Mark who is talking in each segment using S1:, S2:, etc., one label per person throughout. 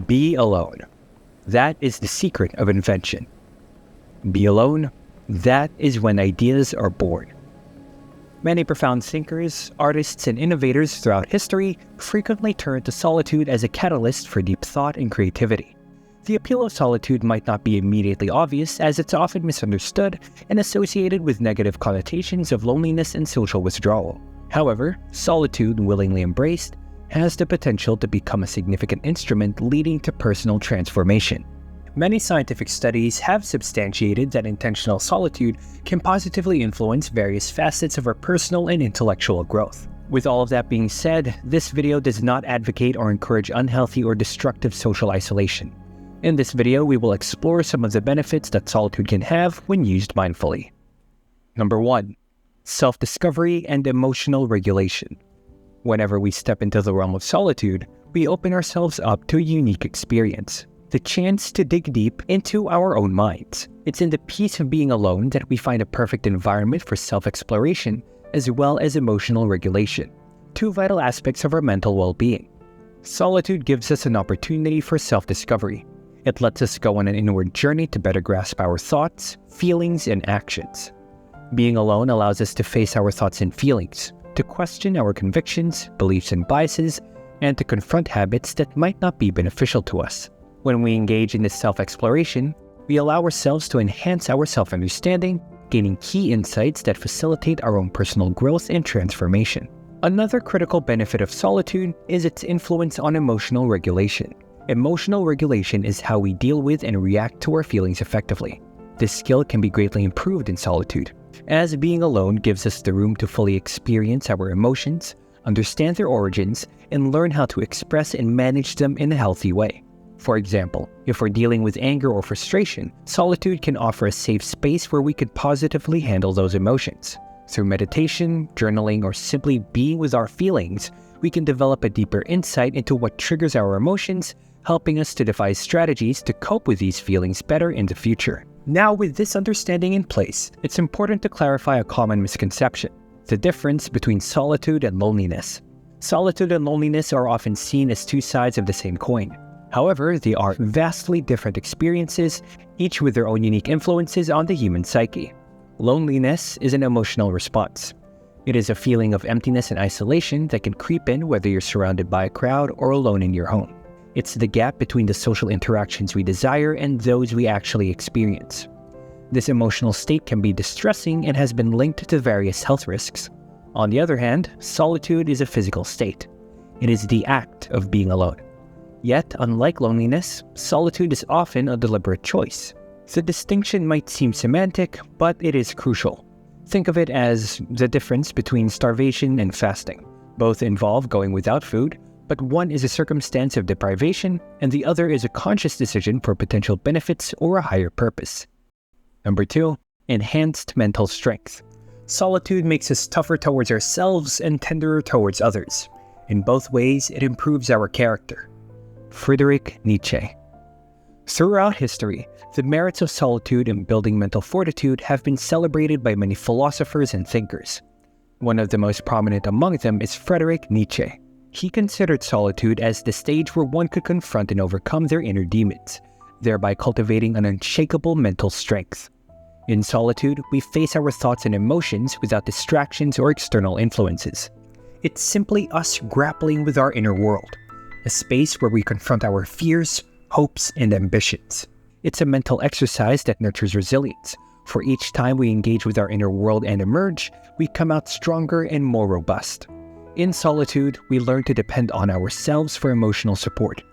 S1: Be alone. That is the secret of invention. Be alone. That is when ideas are born. Many profound thinkers, artists, and innovators throughout history frequently turn to solitude as a catalyst for deep thought and creativity. The appeal of solitude might not be immediately obvious, as it's often misunderstood and associated with negative connotations of loneliness and social withdrawal. However, solitude, willingly embraced, has the potential to become a significant instrument leading to personal transformation. Many scientific studies have substantiated that intentional solitude can positively influence various facets of our personal and intellectual growth. With all of that being said, this video does not advocate or encourage unhealthy or destructive social isolation. In this video, we will explore some of the benefits that solitude can have when used mindfully. Number 1. Self-discovery and emotional regulation. Whenever we step into the realm of solitude, we open ourselves up to a unique experience. The chance to dig deep into our own minds. It's in the peace of being alone that we find a perfect environment for self-exploration as well as emotional regulation, two vital aspects of our mental well-being. Solitude gives us an opportunity for self-discovery. It lets us go on an inward journey to better grasp our thoughts, feelings, and actions. Being alone allows us to face our thoughts and feelings, to question our convictions, beliefs, and biases, and to confront habits that might not be beneficial to us. When we engage in this self-exploration, we allow ourselves to enhance our self-understanding, gaining key insights that facilitate our own personal growth and transformation. Another critical benefit of solitude is its influence on emotional regulation. Emotional regulation is how we deal with and react to our feelings effectively. This skill can be greatly improved in solitude, as being alone gives us the room to fully experience our emotions, understand their origins, and learn how to express and manage them in a healthy way. For example, if we're dealing with anger or frustration, solitude can offer a safe space where we could positively handle those emotions. Through meditation, journaling, or simply being with our feelings, we can develop a deeper insight into what triggers our emotions, helping us to devise strategies to cope with these feelings better in the future. Now, with this understanding in place, it's important to clarify a common misconception: the difference between solitude and loneliness. Solitude and loneliness are often seen as two sides of the same coin. However, they are vastly different experiences, each with their own unique influences on the human psyche. Loneliness is an emotional response. It is a feeling of emptiness and isolation that can creep in whether you're surrounded by a crowd or alone in your home. It's the gap between the social interactions we desire and those we actually experience. This emotional state can be distressing and has been linked to various health risks. On the other hand, solitude is a physical state. It is the act of being alone. Yet, unlike loneliness, solitude is often a deliberate choice. The distinction might seem semantic, but it is crucial. Think of it as the difference between starvation and fasting. Both involve going without food, but one is a circumstance of deprivation, and the other is a conscious decision for potential benefits or a higher purpose. Number 2. Enhanced mental strength. Solitude makes us tougher towards ourselves and tenderer towards others. In both ways, it improves our character. Friedrich Nietzsche. Throughout history, the merits of solitude in building mental fortitude have been celebrated by many philosophers and thinkers. One of the most prominent among them is Friedrich Nietzsche. He considered solitude as the stage where one could confront and overcome their inner demons, thereby cultivating an unshakable mental strength. In solitude, we face our thoughts and emotions without distractions or external influences. It's simply us grappling with our inner world, a space where we confront our fears, hopes, and ambitions. It's a mental exercise that nurtures resilience. For each time we engage with our inner world and emerge, we come out stronger and more robust. In solitude, we learn to depend on ourselves for emotional support.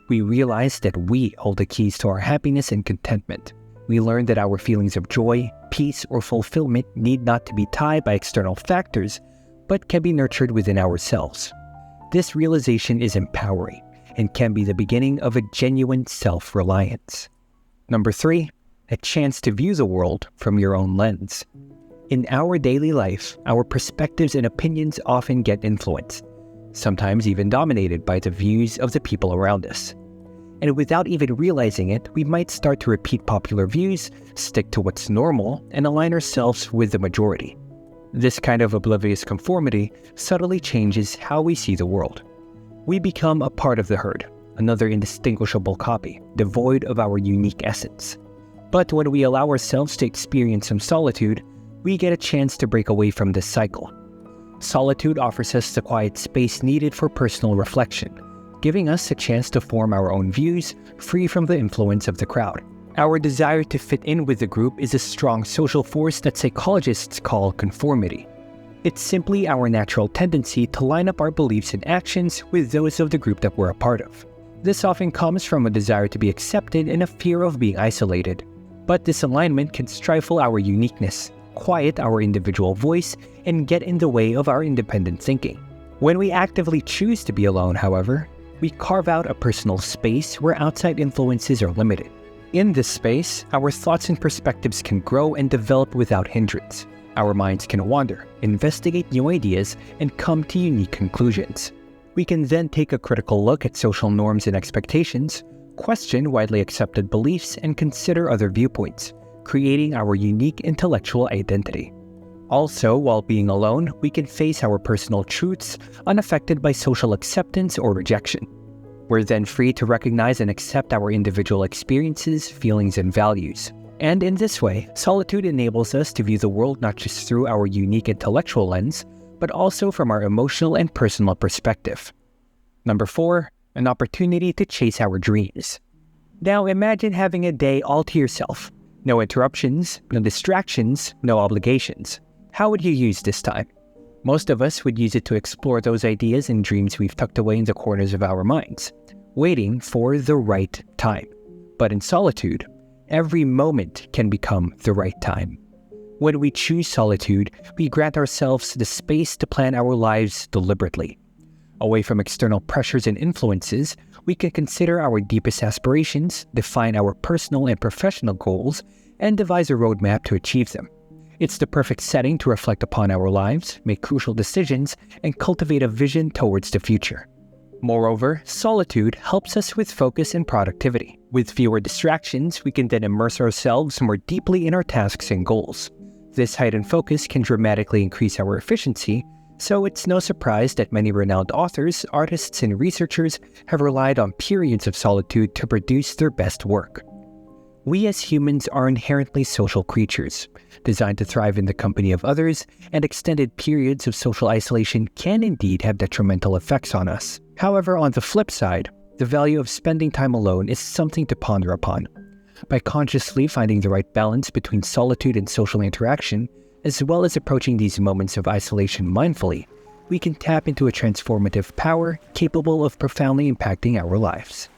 S1: We realize that we hold the keys to our happiness and contentment. We learn that our feelings of joy, peace, or fulfillment need not to be tied by external factors, but can be nurtured within ourselves. This realization is empowering and can be the beginning of a genuine self-reliance. Number 3, a chance to view the world from your own lens. In our daily life, our perspectives and opinions often get influenced, sometimes even dominated by the views of the people around us. And without even realizing it, we might start to repeat popular views, stick to what's normal, and align ourselves with the majority. This kind of oblivious conformity subtly changes how we see the world. We become a part of the herd, another indistinguishable copy, devoid of our unique essence. But when we allow ourselves to experience some solitude, we get a chance to break away from this cycle. Solitude offers us the quiet space needed for personal reflection, giving us a chance to form our own views, free from the influence of the crowd. Our desire to fit in with the group is a strong social force that psychologists call conformity. It's simply our natural tendency to line up our beliefs and actions with those of the group that we're a part of. This often comes from a desire to be accepted and a fear of being isolated. But this alignment can stifle our uniqueness, quiet our individual voice, and get in the way of our independent thinking. When we actively choose to be alone, however, we carve out a personal space where outside influences are limited. In this space, our thoughts and perspectives can grow and develop without hindrance. Our minds can wander, investigate new ideas, and come to unique conclusions. We can then take a critical look at social norms and expectations, question widely accepted beliefs, and consider other viewpoints, creating our unique intellectual identity. Also, while being alone, we can face our personal truths unaffected by social acceptance or rejection. We're then free to recognize and accept our individual experiences, feelings, and values. And in this way, solitude enables us to view the world not just through our unique intellectual lens, but also from our emotional and personal perspective. Number 4, an opportunity to chase our dreams. Now imagine having a day all to yourself. No interruptions, no distractions, no obligations. How would you use this time? Most of us would use it to explore those ideas and dreams we've tucked away in the corners of our minds, waiting for the right time. But in solitude, every moment can become the right time. When we choose solitude, we grant ourselves the space to plan our lives deliberately. Away from external pressures and influences, we can consider our deepest aspirations, define our personal and professional goals, and devise a roadmap to achieve them. It's the perfect setting to reflect upon our lives, make crucial decisions, and cultivate a vision towards the future. Moreover, solitude helps us with focus and productivity. With fewer distractions, we can then immerse ourselves more deeply in our tasks and goals. This heightened focus can dramatically increase our efficiency, so it's no surprise that many renowned authors, artists, and researchers have relied on periods of solitude to produce their best work. We as humans are inherently social creatures, designed to thrive in the company of others, and extended periods of social isolation can indeed have detrimental effects on us. However, on the flip side, the value of spending time alone is something to ponder upon. By consciously finding the right balance between solitude and social interaction, as well as approaching these moments of isolation mindfully, we can tap into a transformative power capable of profoundly impacting our lives.